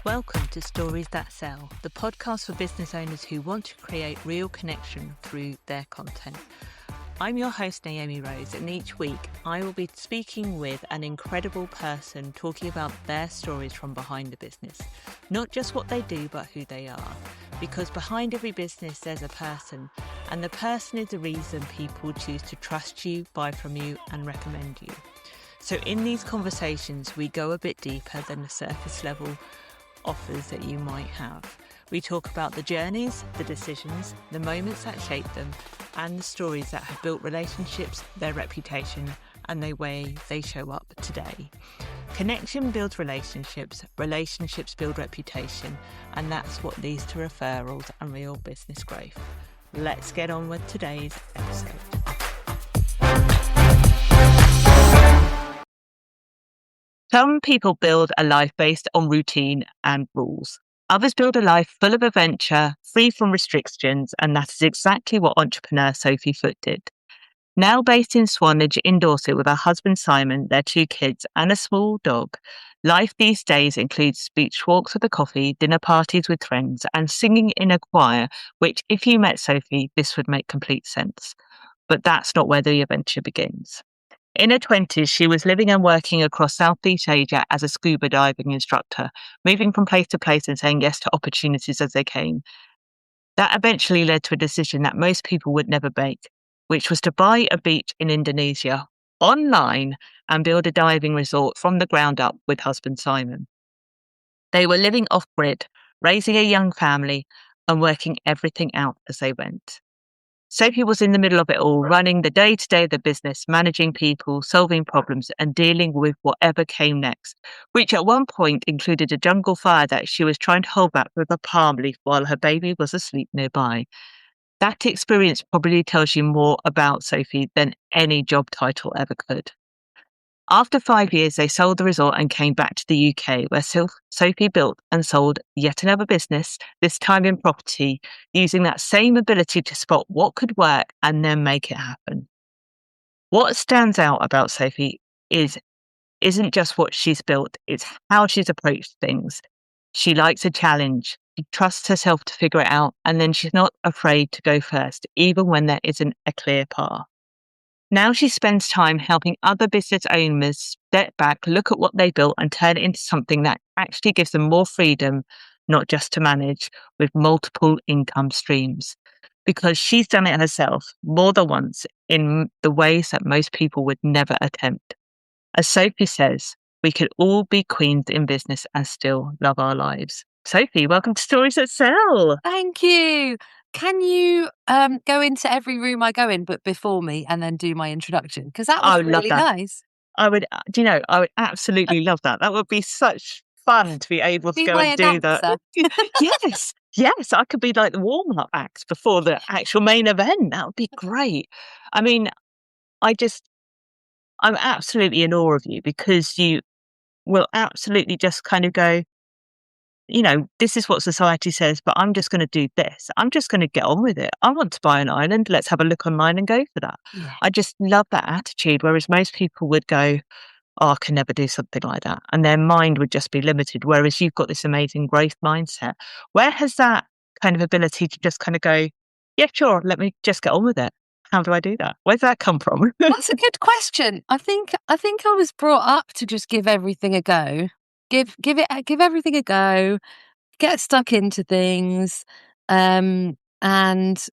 Welcome to Stories That Sell, the podcast for business owners who want to create real connection through their content. I'm your host, Naomi Rose, and each week I will be speaking with an incredible person talking about their stories from behind the business. Not just what they do, but who they are. Because behind every business, there's a person, and the person is the reason people choose to trust you, buy from you, and recommend you. So in these conversations, we go a bit deeper than the surface level offers that you might have. We talk about the journeys, the decisions, the moments that shape them, and the stories that have built relationships, their reputation, and the way they show up today. Connection builds relationships, relationships build reputation, and that's what leads to referrals and real business growth. Let's get on with today's episode. Some people build a life based on routine and rules. Others build a life full of adventure, free from restrictions, and that is exactly what entrepreneur Sophie Foote did. Now based in Swanage in Dorset with her husband Simon, their 2 kids, and a small dog, life these days includes beach walks with a coffee, dinner parties with friends, and singing in a choir, which if you met Sophie, this would make complete sense. But that's not where the adventure begins. In her 20s, she was living and working across Southeast Asia as a scuba diving instructor, moving from place to place and saying yes to opportunities as they came. That eventually led to a decision that most people would never make, which was to buy a beach in Indonesia online and build a diving resort from the ground up with husband Simon. They were living off-grid, raising a young family and working everything out as they went. Sophie was in the middle of it all, running the day-to-day of the business, managing people, solving problems, and dealing with whatever came next, which at one point included a jungle fire that she was trying to hold back with a palm leaf while her baby was asleep nearby. That experience probably tells you more about Sophie than any job title ever could. After 5 years, they sold the resort and came back to the UK, where Sophie built and sold yet another business, this time in property, using that same ability to spot what could work and then make it happen. What stands out about Sophie isn't just what she's built, it's how she's approached things. She likes a challenge. She trusts herself to figure it out, and then she's not afraid to go first, even when there isn't a clear path. Now she spends time helping other business owners step back, look at what they built and turn it into something that actually gives them more freedom, not just to manage, with multiple income streams. Because she's done it herself more than once in the ways that most people would never attempt. As Sophie says, we could all be queens in business and still love our lives. Sophie, welcome to Stories That Sell. Thank you. Can you go into every room I go in, but before me, and then do my introduction? Because that was I would love really that. nice. I would absolutely love that. That would be such fun to be able to Be go my and do that. announcer. Yes, I could be like the warm-up act before the actual main event. That would be great. I mean, I'm absolutely in awe of you because you will absolutely just kind of go, this is what society says, but I'm just going to do this. I'm just going to get on with it. I want to buy an island. Let's have a look online and go for that. Yeah. I just love that attitude. Whereas most people would go, oh, I can never do something like that. And their mind would just be limited. Whereas you've got this amazing growth mindset. Where has that kind of ability to just kind of go, yeah, sure, let me just get on with it. How do I do that? Where's that come from? That's a good question. I think I was brought up to just give everything a go. Give everything a go. Get stuck into things. And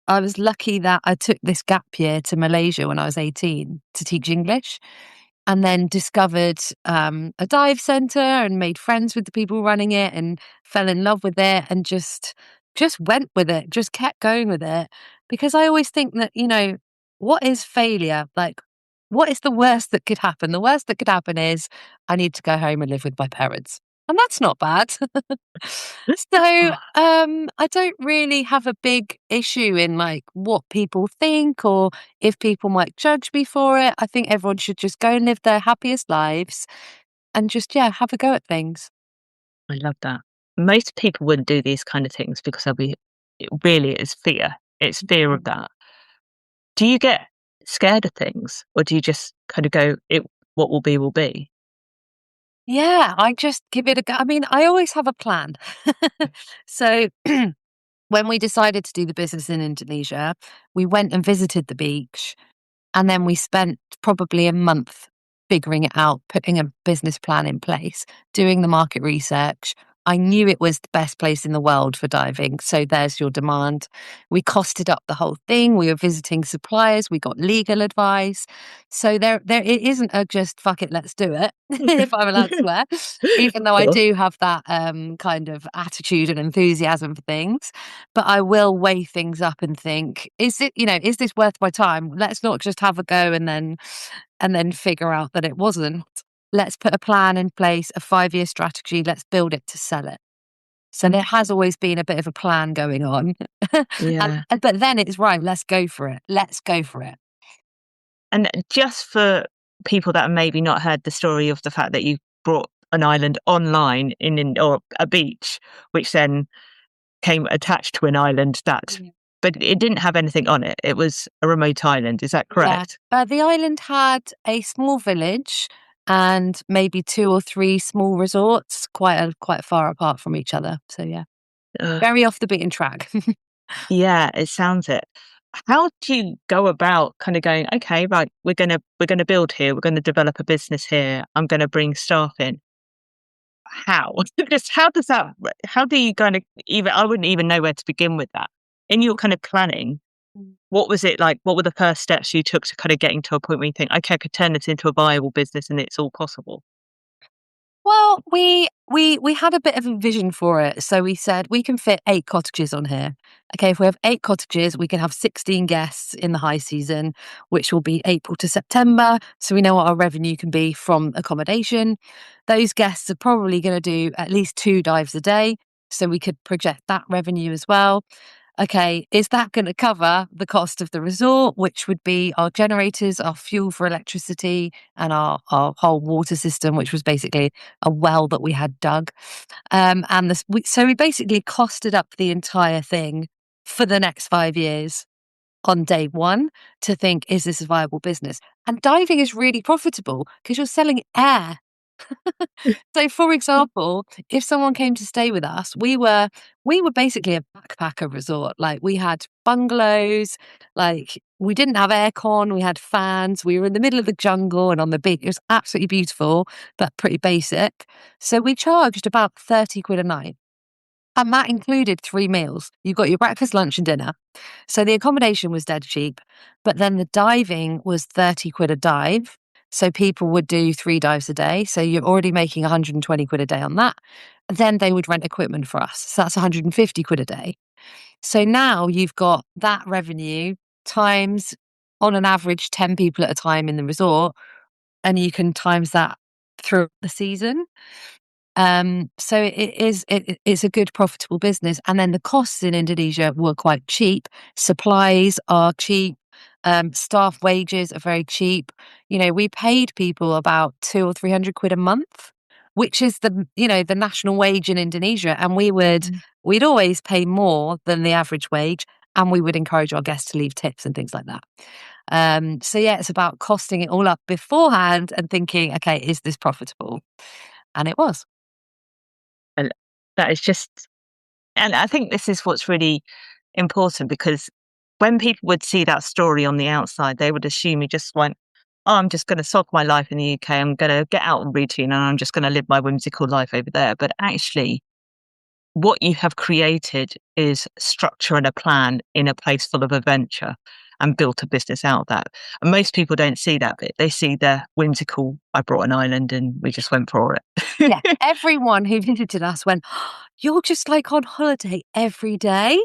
I was lucky that I took this gap year to Malaysia when I was 18 to teach English, and then discovered a dive center and made friends with the people running it and fell in love with it and just went with it, just kept going with it. Because I always think that, what is failure? Like, what is the worst that could happen? The worst that could happen is I need to go home and live with my parents. And that's not bad. So I don't really have a big issue in like what people think or if people might judge me for it. I think everyone should just go and live their happiest lives and just, have a go at things. I love that. Most people wouldn't do these kind of things because it's fear. It's fear of that. Do you get scared of things or do you just kind of go, what will be, will be? Yeah, I just give it a go. I mean, I always have a plan. So when we decided to do the business in Indonesia, we went and visited the beach. And then we spent probably a month figuring it out, putting a business plan in place, doing the market research. I knew it was the best place in the world for diving. So there's your demand. We costed up the whole thing. We were visiting suppliers. We got legal advice. So there it isn't a just fuck it, let's do it, if I'm allowed to swear, even though I Cool. do have that kind of attitude and enthusiasm for things. But I will weigh things up and think, is this worth my time? Let's not just have a go and then figure out that it wasn't. Let's put a plan in place, a 5-year strategy. Let's build it to sell it. So there has always been a bit of a plan going on. Yeah. But then it's right, let's go for it. Let's go for it. And just for people that have maybe not heard the story of the fact that you brought an island online or a beach, which then came attached to an island that, Yeah. but it didn't have anything on it. It was a remote island. Is that Yeah. correct? The island had a small village and maybe 2 or 3 small resorts, quite far apart from each other. So yeah, very off the beaten track. Yeah, it sounds it. How do you go about kind of going, okay, right, we're gonna build here, we're gonna develop a business here, I'm gonna bring staff in. How? Just how do you kind of even I wouldn't even know where to begin with that. In your kind of planning, what was it like? What were the first steps you took to kind of getting to a point where you think, okay, I could turn this into a viable business and it's all possible? Well, we had a bit of a vision for it. So we said we can fit 8 cottages on here. Okay, if we have 8 cottages, we can have 16 guests in the high season, which will be April to September. So we know what our revenue can be from accommodation. Those guests are probably going to do at least 2 dives a day. So we could project that revenue as well. Okay, is that going to cover the cost of the resort, which would be our generators, our fuel for electricity, and our whole water system, which was basically a well that we had dug. So we basically costed up the entire thing for the next 5 years on day one to think, is this a viable business? And diving is really profitable because you're selling air. So, for example, if someone came to stay with us, we were basically a backpacker resort. Like we had bungalows, like we didn't have aircon, we had fans, we were in the middle of the jungle and on the beach. It was absolutely beautiful, but pretty basic. So we charged about 30 quid a night. And that included 3 meals. You got your breakfast, lunch, and dinner. So the accommodation was dead cheap, but then the diving was 30 quid a dive. So people would do 3 dives a day. So you're already making 120 quid a day on that. Then they would rent equipment for us. So that's 150 quid a day. So now you've got that revenue times on an average 10 people at a time in the resort, and you can times that through the season. So it's a good profitable business. And then the costs in Indonesia were quite cheap. Supplies are cheap. Staff wages are very cheap. We paid people about 200 or 300 quid a month, which is the national wage in Indonesia. And Mm. we'd always pay more than the average wage. And we would encourage our guests to leave tips and things like that. So yeah, it's about costing it all up beforehand and thinking, okay, is this profitable? And it was. And that is just, and I think this is what's really important because when people would see that story on the outside, they would assume you just went, oh, I'm just going to sod my life in the UK. I'm going to get out of routine and I'm just going to live my whimsical life over there. But actually, what you have created is structure and a plan in a place full of adventure and built a business out of that. And most people don't see that bit. They see the whimsical, I brought an island and we just went for Yeah, it. everyone who visited us went, "You're just like on holiday every day?"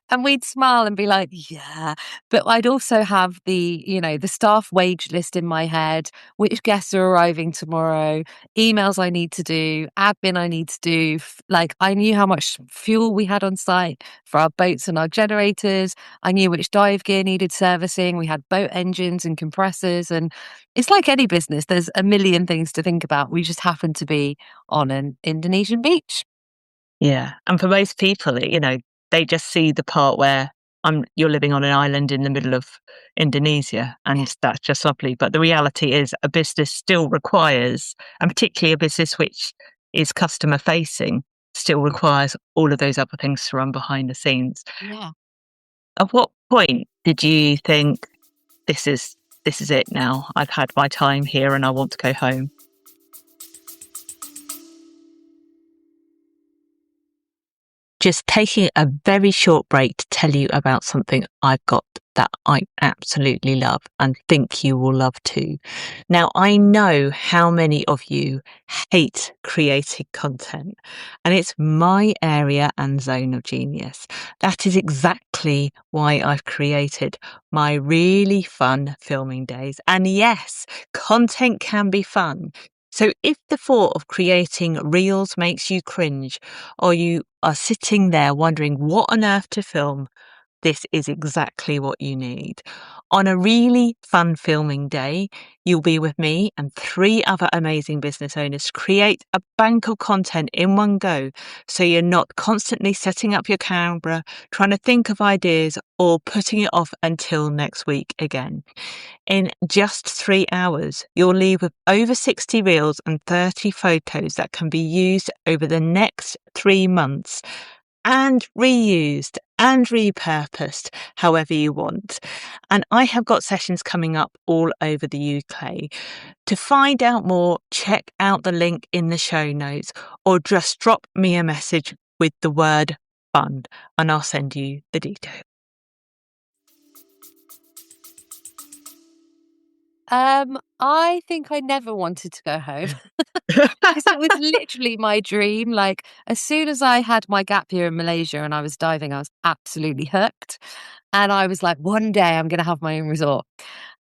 And we'd smile and be like, "Yeah." But I'd also have the staff wage list in my head, which guests are arriving tomorrow, emails I need to do, admin I need to do. Like I knew how much fuel we had on site for our boats and our generators. I knew which dive gear needed servicing. We had boat engines and compressors. And it's like any business, there's a million things to think about. We just happen to be on an Indonesian beach. Yeah. And for most people, they just see the part where you're living on an island in the middle of Indonesia, Yeah. and that's just lovely. But the reality is, a business still requires, and particularly a business which is customer facing, still requires all of those other things to run behind the scenes. Yeah. At what point did you think this is it now? I've had my time here, and I want to go home. Just taking a very short break to tell you about something I've got that I absolutely love and think you will love too. Now, I know how many of you hate creating content, and it's my area and zone of genius. That is exactly why I've created my really fun filming days. And yes, content can be fun. So if the thought of creating reels makes you cringe, or you are sitting there wondering what on earth to film, this is exactly what you need. On a really fun filming day, you'll be with me and 3 other amazing business owners to create a bank of content in one go, so you're not constantly setting up your camera, trying to think of ideas, or putting it off until next week again. In just 3 hours, you'll leave with over 60 reels and 30 photos that can be used over the next 3 months and reused and repurposed however you want. And I have got sessions coming up all over the UK. To find out more, check out the link in the show notes, or just drop me a message with the word fun and I'll send you the details. I think I never wanted to go home because it was literally my dream. Like, as soon as I had my gap year in Malaysia and I was diving, I was absolutely hooked. And I was like, one day I'm going to have my own resort.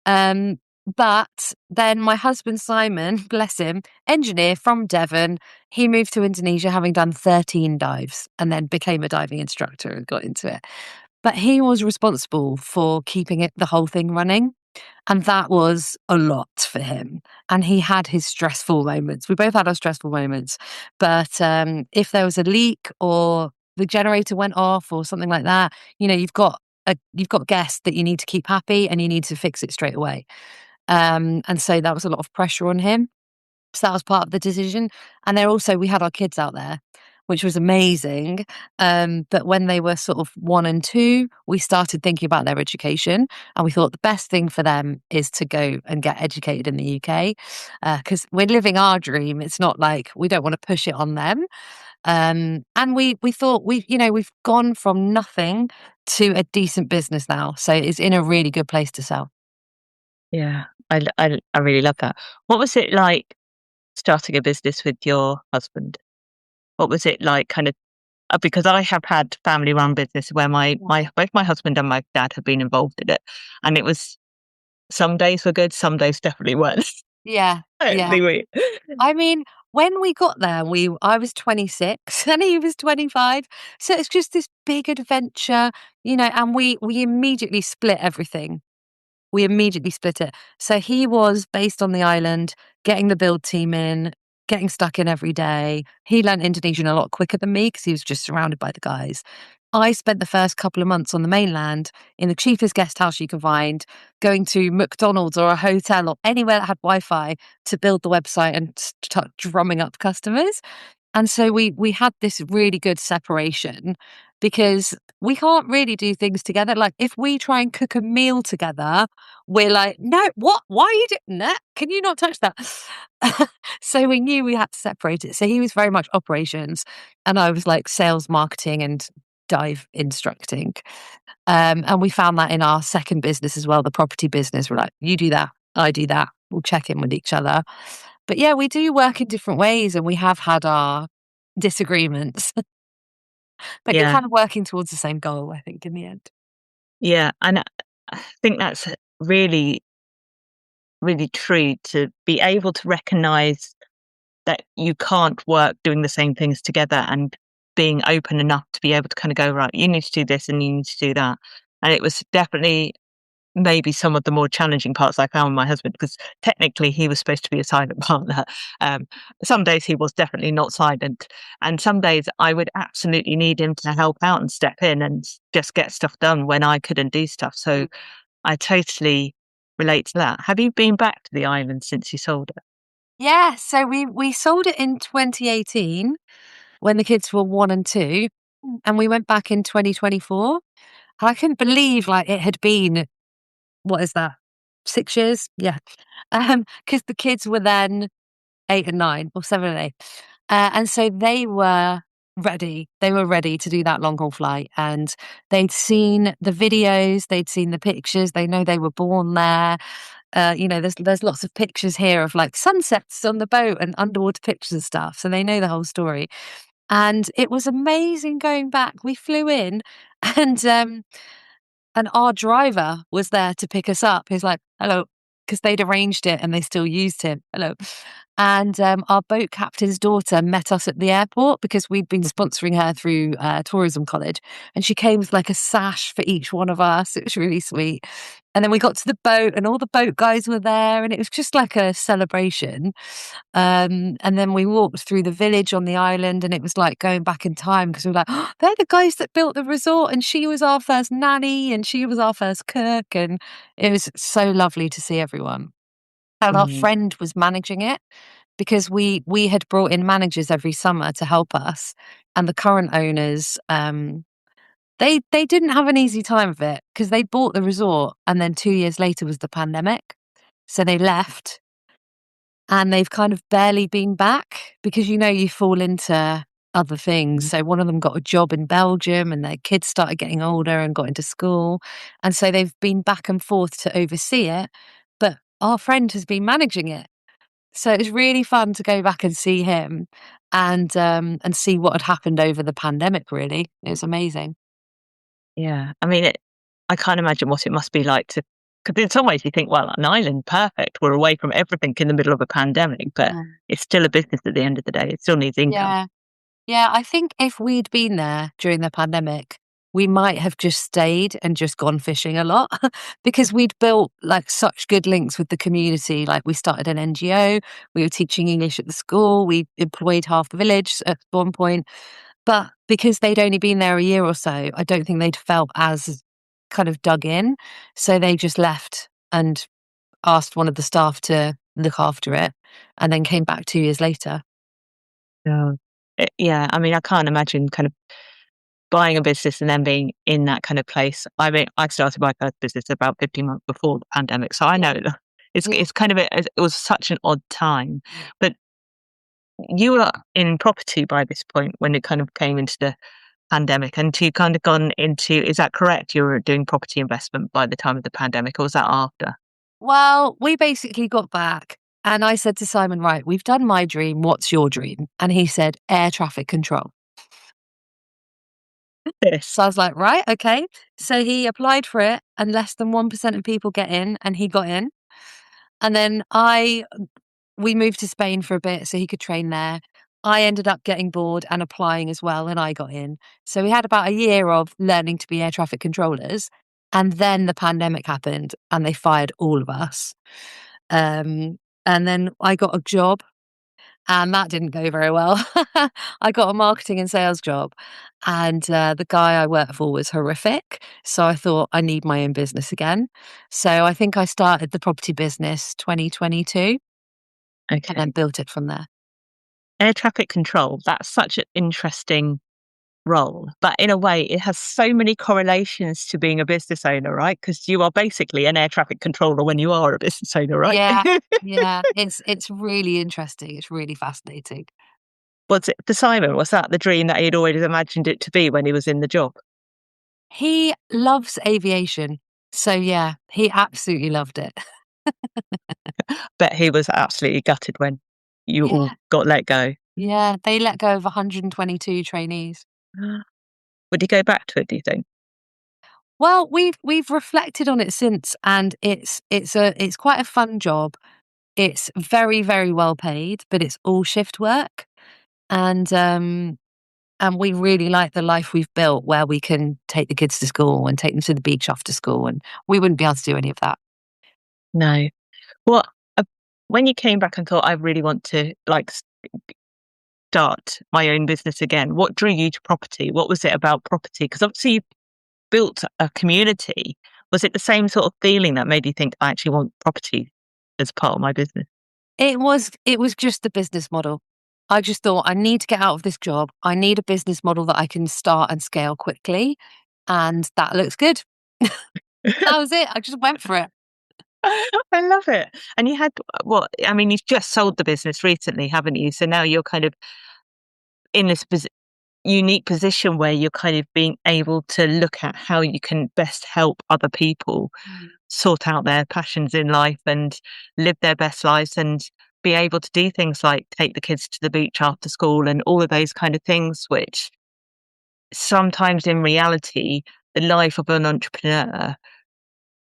Um, but then my husband, Simon, bless him, engineer from Devon, he moved to Indonesia having done 13 dives and then became a diving instructor and got into it. But he was responsible for keeping the whole thing running. And that was a lot for him. And he had his stressful moments. We both had our stressful moments. But if there was a leak or the generator went off or something like that, you've got guests that you need to keep happy and you need to fix it straight away. And so that was a lot of pressure on him. So that was part of the decision. And we had our kids out there, which was amazing. But when they were sort of 1 and 2, we started thinking about their education. And we thought the best thing for them is to go and get educated in the UK. Because we're living our dream. It's not like we don't want to push it on them. And we thought we've gone from nothing to a decent business now. So it's in a really good place to sell. Yeah, I really love that. What was it like starting a business with your husband? What was it like kind of because I have had family run business where both my husband and my dad have been involved in it. And it was, some days were good, some days definitely weren't. Yeah. Yeah. Anyway. I mean, when we got there, I was 26 and he was 25. So it's just this big adventure, and we immediately split everything. We immediately split it. So he was based on the island, getting the build team in, getting stuck in every day. He learned Indonesian a lot quicker than me because he was just surrounded by the guys. I spent the first couple of months on the mainland in the cheapest guest house you can find, going to McDonald's or a hotel or anywhere that had Wi-Fi to build the website and start drumming up customers. And so we had this really good separation because we can't really do things together. Like if we try and cook a meal together, we're like, no, what? Why are you doing that? Can you not touch that? So we knew we had to separate it. So he was very much operations and I was like sales, marketing and dive instructing. And we found that in our second business as well, the property business. We're like, you do that, I do that. We'll check in with each other. But yeah, we do work in different ways and we have had our disagreements, but you're Yeah, kind of working towards the same goal, I think, in the end. yeah. And I think that's really, really true, to be able to recognize that you can't work doing the same things together, and being open enough to be able to kind of go, right, you need to do this and you need to do that. And it was definitely maybe some of the more challenging parts I found with my husband, because technically he was supposed to be a silent partner. Um, some days he was definitely not silent, and some days I would absolutely need him to help out and step in and just get stuff done when I couldn't do stuff. So I totally relate to that. Have you been back to the island since you sold it? Yeah, so we sold it in 2018 when the kids were 1 and 2, and we went back in 2024. And I couldn't believe, like, it had been, what is that? 6 years? Yeah. Because the kids were then 8 and 9 or 7 and 8. And so they were ready. They were ready to do that long haul flight, and they'd seen the videos, they'd seen the pictures, they know they were born there. There's lots of pictures here of, like, sunsets on the boat and underwater pictures and stuff, so they know the whole story. And it was amazing going back. We flew in and, um and our driver was there to pick us up. He's like, "Hello," because 'cause they'd arranged it and they still used him. "Hello." And, our boat captain's daughter met us at the airport because we'd been sponsoring her through, tourism college, and she came with, like, a sash for each one of us. It was really sweet. And then we got to the boat and all the boat guys were there, and it was just like a celebration. And then we walked through the village on the island, and it was like going back in time because we were like, "Oh, they're the guys that built the resort, and she was our first nanny, and she was our first cook." And it was so lovely to see everyone. And our Mm, friend was managing it because we had brought in managers every summer to help us, and the current owners, they didn't have an easy time of it because they bought the resort, and then 2 years later was the pandemic, so they left, and they've kind of barely been back because, you fall into other things. mm. So one of them got a job in Belgium, and their kids started getting older and got into school, and so they've been back and forth to oversee it, but our friend has been managing it. So it was really fun to go back and see him and see what had happened over the pandemic, really. It was amazing. Yeah, I mean, I can't imagine what it must be like to, because in some ways you think, well, an island, perfect. We're away from everything in the middle of a pandemic, but Mm. it's still a business at the end of the day. It still needs income. Yeah. Yeah, I think if we'd been there during the pandemic, we might have just stayed and just gone fishing a lot because we'd built, like, such good links with the community. Like, we started an NGO, we were teaching English at the school, we employed half the village at one point. But because they'd only been there a year or so, I don't think they'd felt as kind of dug in. So they just left and asked one of the staff to look after it, and then came back 2 years later. Yeah. Yeah, I mean, I can't imagine kind of buying a business and then being in that kind of place. I mean, I started my first business about 15 months before the pandemic, so I Yeah. know it's Yeah. it's kind of it was such an odd time. But you were in property by this point when it kind of came into the pandemic, and you kind of gone into, is that correct? You were doing property investment by the time of the pandemic, or was that after? Well, we basically got back, and I said to Simon, "Right, we've done my dream. What's your dream?" And he said, "Air traffic control." This. So I was like, "Right, okay." So he applied for it, and less than 1% of people get in, and he got in. And then we moved to Spain for a bit so he could train there. I ended up getting bored and applying as well, and I got in. So we had about a year of learning to be air traffic controllers, and then the pandemic happened, and they fired all of us. Um, and then I got a job, and that didn't go very well. I got a marketing and sales job, and the guy I worked for was horrific. So I thought I need my own business again. So I think I started the property business 2022 and then Okay. built it from there. Air traffic control, that's such an interesting role, but in a way, it has so many correlations to being a business owner, right? Because you are basically an air traffic controller when you are a business owner, right? Yeah, yeah, it's really interesting. It's really fascinating. Was it for Simon, was that the dream that he'd always imagined it to be when he was in the job? He loves aviation. So yeah, he absolutely loved it. Bet he was absolutely gutted when you all Yeah, got let go. yeah, they let go of 122 trainees. Would he go back to it, do you think? Well, we've reflected on it since, and it's quite a fun job. It's very, very well paid, but it's all shift work. And And we really like the life we've built where we can take the kids to school and take them to the beach after school. And we wouldn't be able to do any of that. No. What, uh, when you came back and thought, I really want to start my own business again, what drew you to property? What was it about property? Because obviously you built a community. Was it the same sort of feeling that made you think, I actually want property as part of my business? It was just the business model. I just thought I need to get out of this job. I need a business model that I can start and scale quickly. And that looks good. That was it. I just went for it. I love it. And you had what? I mean, you've just sold the business recently, haven't you? So now you're kind of in this unique position where you're kind of being able to look at how you can best help other people sort out their passions in life and live their best lives and be able to do things like take the kids to the beach after school and all of those kind of things, which sometimes in reality, the life of an entrepreneur,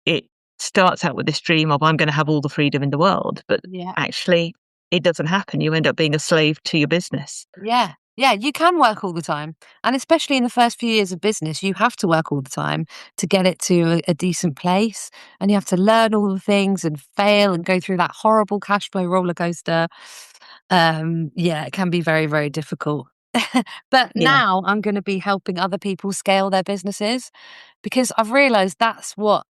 it starts out with this dream of I'm going to have all the freedom in the world, but Yeah. actually it doesn't happen. You end up being a slave to your business. Yeah. Yeah, you can work all the time. And especially in the first few years of business, you have to work all the time to get it to a decent place. And you have to learn all the things and fail and go through that horrible cash flow roller coaster. Yeah, it can be very, very difficult. But Yeah. now I'm going to be helping other people scale their businesses because I've realized that's what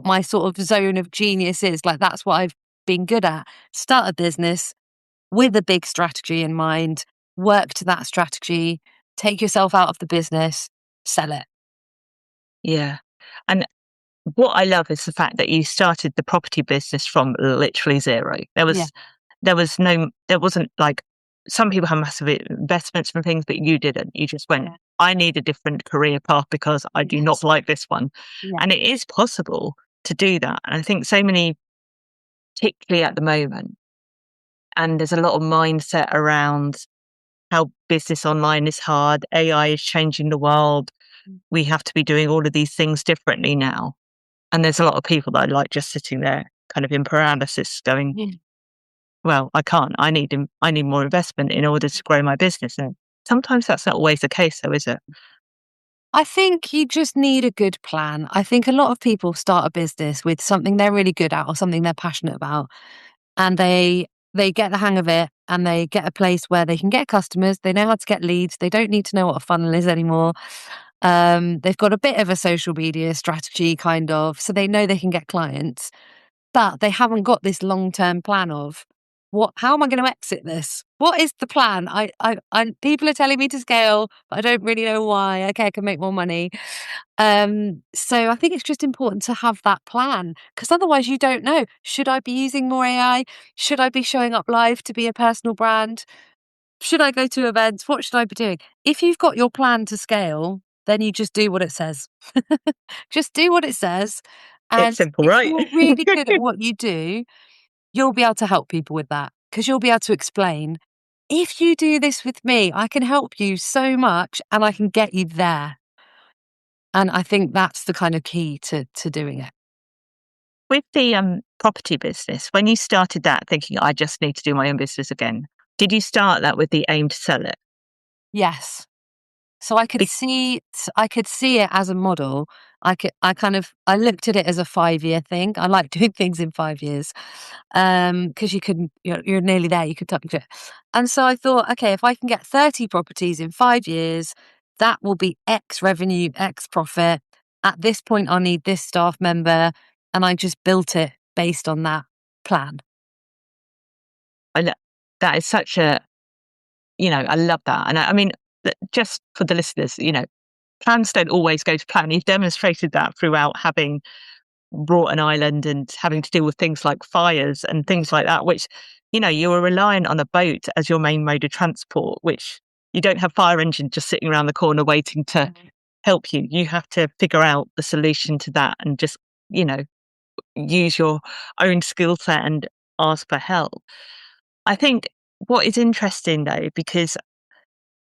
my sort of zone of genius is. Like that's what I've been good at. Start a business with a big strategy in mind, work to that strategy, take yourself out of the business, sell it. Yeah. And what I love is the fact that you started the property business from literally zero. Yeah. There wasn't like some people have massive investments from things, but you didn't. You just went, Yeah. I need a different career path because I do not Yes. like this one. Yeah. And it is possible to do that. And I think so many, particularly at the moment, and there's a lot of mindset around how business online is hard. AI is changing the world. We have to be doing all of these things differently now. And there's a lot of people that are like just sitting there kind of in paralysis going, Yeah. well, I can't. I need more investment in order to grow my business. And sometimes that's not always the case though, is it? I think you just need a good plan. I think a lot of people start a business with something they're really good at or something they're passionate about, and they get the hang of it and they get a place where they can get customers, they know how to get leads, they don't need to know what a funnel is anymore. They've got a bit of a social media strategy kind of, so they know they can get clients. But they haven't got this long-term plan of how am I going to exit this? What is the plan? People are telling me to scale, but I don't really know why. Okay, I can make more money. So I think it's just important to have that plan because otherwise you don't know. Should I be using more AI? Should I be showing up live to be a personal brand? Should I go to events? What should I be doing? If you've got your plan to scale, then you just do what it says. Just do what it says. It's And simple, if right? you're really good at what you do, you'll be able to help people with that because you'll be able to explain, if you do this with me, I can help you so much and I can get you there. And I think that's the kind of key to doing it. With the property business, when you started that thinking, I just need to do my own business again, did you start that with the aim to sell it? Yes. So I could see it as a model. I looked at it as a 5-year thing. I like doing things in 5 years. Because you're nearly there, you could touch it. And so I thought, okay, if I can get 30 properties in 5 years, that will be X revenue, X profit. At this point, I'll need this staff member. And I just built it based on that plan. I lo- that is such a, I love that. And I mean, just for the listeners, plans don't always go to plan. You've demonstrated that throughout having brought an island and having to deal with things like fires and things like that, which, you were reliant on a boat as your main mode of transport, which you don't have fire engines just sitting around the corner waiting to help you. You have to figure out the solution to that and just, you know, use your own skill set and ask for help. I think what is interesting though, because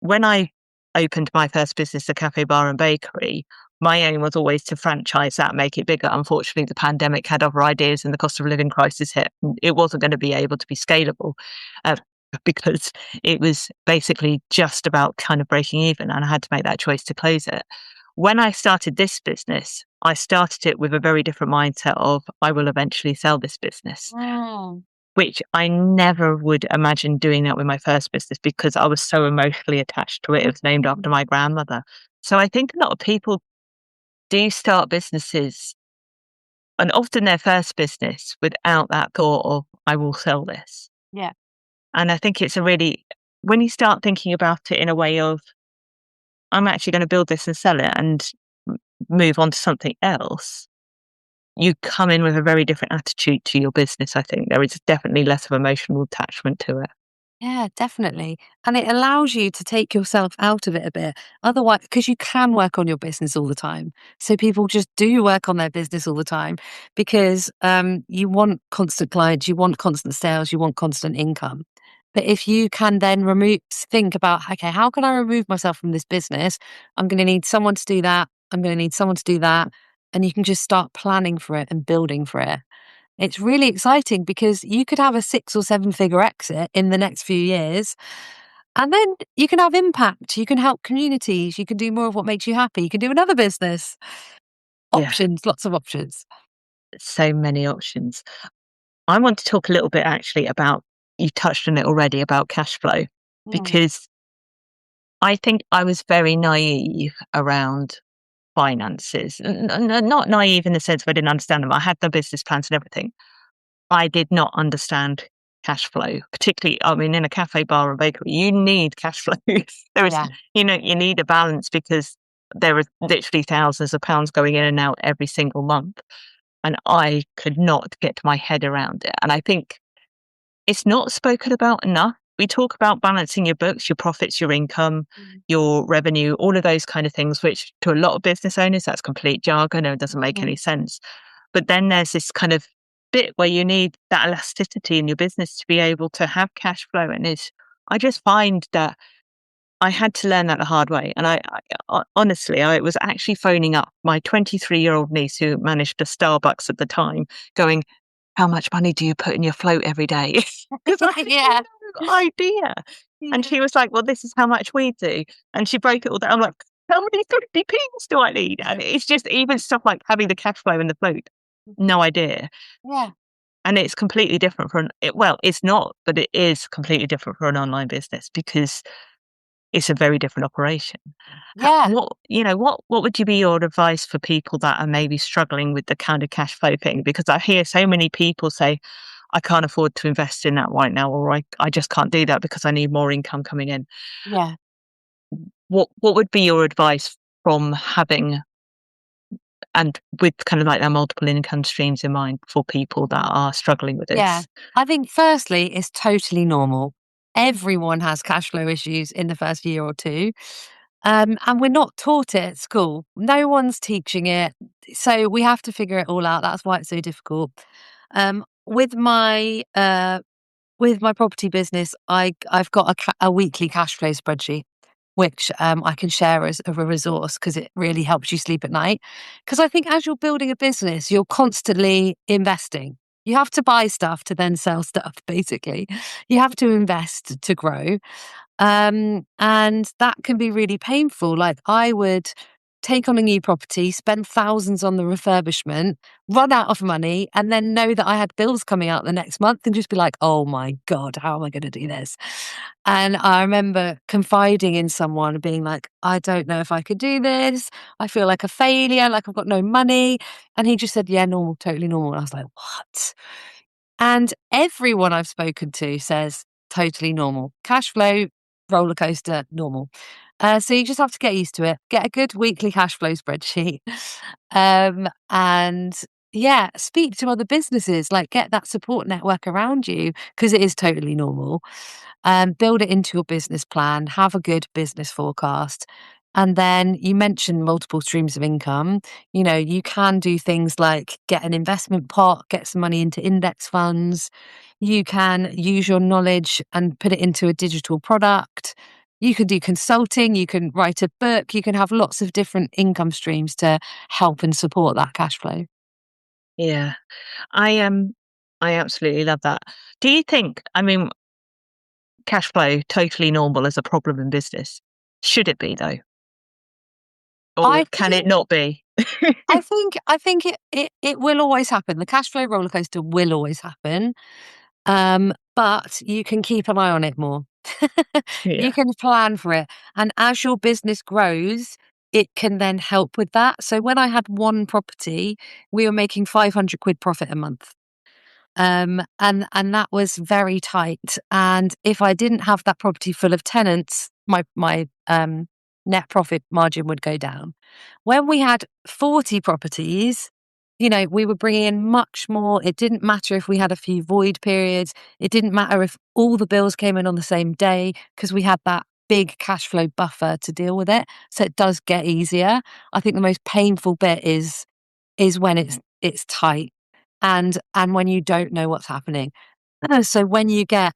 when I opened my first business, a cafe, bar, and bakery, my aim was always to franchise that, make it bigger. Unfortunately, the pandemic had other ideas and the cost of living crisis hit. And it wasn't going to be able to be scalable. because it was basically just about kind of breaking even, and I had to make that choice to close it. When I started this business, I started it with a very different mindset of I will eventually sell this business, Mm. which I never would imagine doing that with my first business because I was so emotionally attached to it. It was named after my grandmother. So I think a lot of people do start businesses, and often their first business, without that thought of I will sell this. Yeah. And I think it's a really, when you start thinking about it in a way of I'm actually going to build this and sell it and move on to something else, you come in with a very different attitude to your business. I think there is definitely less of emotional attachment to it. Yeah, definitely. And it allows you to take yourself out of it a bit. Otherwise, because you can work on your business all the time. So people just do work on their business all the time because you want constant clients, you want constant sales, you want constant income. But if you can then think about, okay, how can I remove myself from this business? I'm going to need someone to do that. I'm going to need someone to do that. And you can just start planning for it and building for it. It's really exciting because you could have a 6 or 7 figure exit in the next few years, and then you can have impact. You can help communities. You can do more of what makes you happy. You can do another business. Yeah, Options, lots of options. so many options. I want to talk a little bit actually about, you touched on it already, about cash flow, Mm, because I think I was very naive around finances. Not naive in the sense of I didn't understand them. I had the business plans and everything. I did not understand cash flow, particularly, I mean, in a cafe, bar, or bakery, you need cash flow. There is, yeah, you need a balance because there are literally thousands of pounds going in and out every single month. And I could not get my head around it. And I think it's not spoken about enough. We talk about balancing your books, your profits, your income, mm, your revenue, all of those kind of things, which to a lot of business owners, that's complete jargon and it doesn't make any mm, sense. But then there's this kind of bit where you need that elasticity in your business to be able to have cash flow. And I just find that I had to learn that the hard way. And honestly, I was actually phoning up my 23-year-old niece who managed a Starbucks at the time, going, how much money do you put in your float every day? Because I had yeah, no idea. And yeah, she was like, well, this is how much we do. And she broke it all down. I'm like, how many 50p's do I need? And it's just even stuff like having the cash flow in the float. No idea. yeah, And it's completely different well, it's not, but it is completely different for an online business because it's a very different operation. yeah. What would you be your advice for people that are maybe struggling with the kind of cash flow thing? Because I hear so many people say, I can't afford to invest in that right now, or I just can't do that because I need more income coming in. Yeah. What would be your advice from having, and with kind of like their multiple income streams in mind for people that are struggling with Yeah. this? I think firstly, it's totally normal. Everyone has cash flow issues in the first year or two. And we're not taught it at school. No one's teaching it. So we have to figure it all out. That's why it's so difficult. Um, with my with my property business, I've got a weekly cash flow spreadsheet, which I can share as a resource because it really helps you sleep at night. Because I think as you're building a business, you're constantly investing. You have to buy stuff to then sell stuff, basically. You have to invest to grow. And that can be really painful. Like I would take on a new property, spend thousands on the refurbishment, run out of money, and then know that I had bills coming out the next month and just be like, oh my God, how am I going to do this? And I remember confiding in someone and being like, I don't know if I could do this. I feel like a failure, like I've got no money. And he just said, yeah, normal, totally normal. And I was like, what? And everyone I've spoken to says totally normal. Cash flow, roller coaster, normal. So you just have to get used to it. Get a good weekly cash flow spreadsheet. And yeah, speak to other businesses, like get that support network around you because it is totally normal. Build it into your business plan, have a good business forecast. And then you mentioned multiple streams of income. You know, you can do things like get an investment pot, get some money into index funds. You can use your knowledge and put it into a digital product. You can do consulting, you can write a book, you can have lots of different income streams to help and support that cash flow. Yeah, I I absolutely love that. Do you think? I mean, cash flow totally normal as a problem in business? Should it be though? Or I can think it not be? I think it will always happen. The cash flow roller coaster will always happen. But you can keep an eye on it more. You Yeah. can plan for it. And as your business grows, it can then help with that. So when I had one property, we were making 500 quid profit a month. And that was very tight. And if I didn't have that property full of tenants, my net profit margin would go down. When we had 40 properties, we were bringing in much more. It didn't matter if we had a few void periods. It didn't matter if all the bills came in on the same day because we had that big cash flow buffer to deal with it. So it does get easier. I think the most painful bit is when it's tight and when you don't know what's happening. So when you get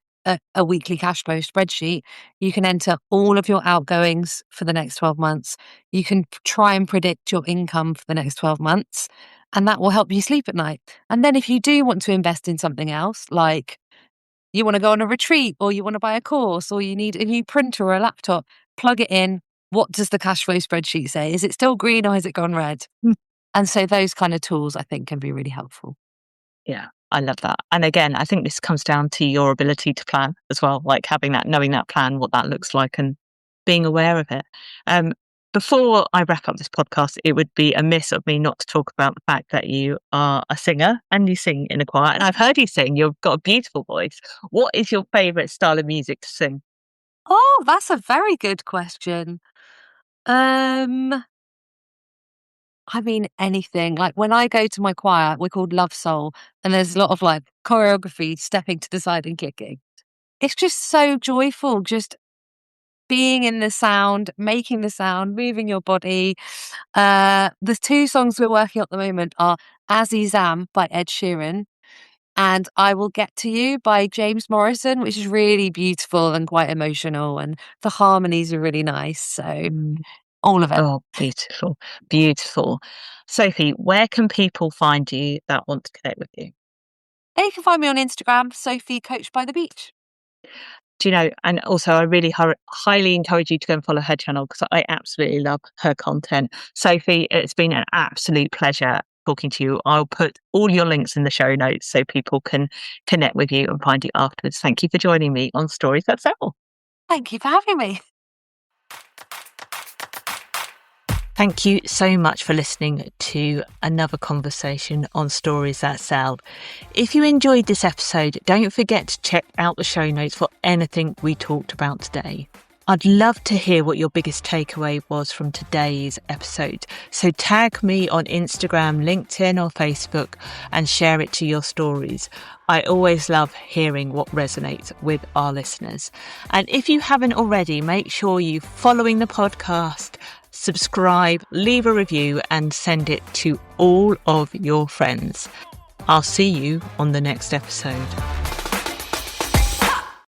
a weekly cash flow spreadsheet, you can enter all of your outgoings for the next 12 months. You can try and predict your income for the next 12 months, and that will help you sleep at night. And then if you do want to invest in something else, like you want to go on a retreat or you want to buy a course or you need a new printer or a laptop, plug it in. What does the cash flow spreadsheet say? Is it still green or has it gone red? And so those kind of tools I think can be really helpful. Yeah, I love that. And again, I think this comes down to your ability to plan as well, like having that, knowing that plan, what that looks like, and being aware of it. Um, Before I wrap up this podcast, it would be amiss of me not to talk about the fact that you are a singer and you sing in a choir. And I've heard you sing, you've got a beautiful voice. What is your favourite style of music to sing? Oh, that's a very good question. Um, I mean, anything. Like when I go to my choir, we're called Love Soul, and there's a lot of like choreography, stepping to the side and kicking. It's just so joyful, just being in the sound, making the sound, moving your body. The two songs we're working on at the moment are Azizam by Ed Sheeran and I Will Get to You by James Morrison, which is really beautiful and quite emotional, and the harmonies are really nice. So all of it. Oh, beautiful, beautiful. Sophie, where can people find you that want to connect with you? You can find me on Instagram, Sophie Coach by the Beach. Do you know, and also I really highly encourage you to go and follow her channel because I absolutely love her content. Sophie, it's been an absolute pleasure talking to you. I'll put all your links in the show notes so people can connect with you and find you afterwards. Thank you for joining me on Stories That Sell. Thank you for having me. Thank you so much for listening to another conversation on Stories That Sell. If you enjoyed this episode, don't forget to check out the show notes for anything we talked about today. I'd love to hear what your biggest takeaway was from today's episode. So tag me on Instagram, LinkedIn or Facebook and share it to your stories. I always love hearing what resonates with our listeners. And if you haven't already, make sure you're following the podcast, subscribe, leave a review and send it to all of your friends. I'll see you on the next episode.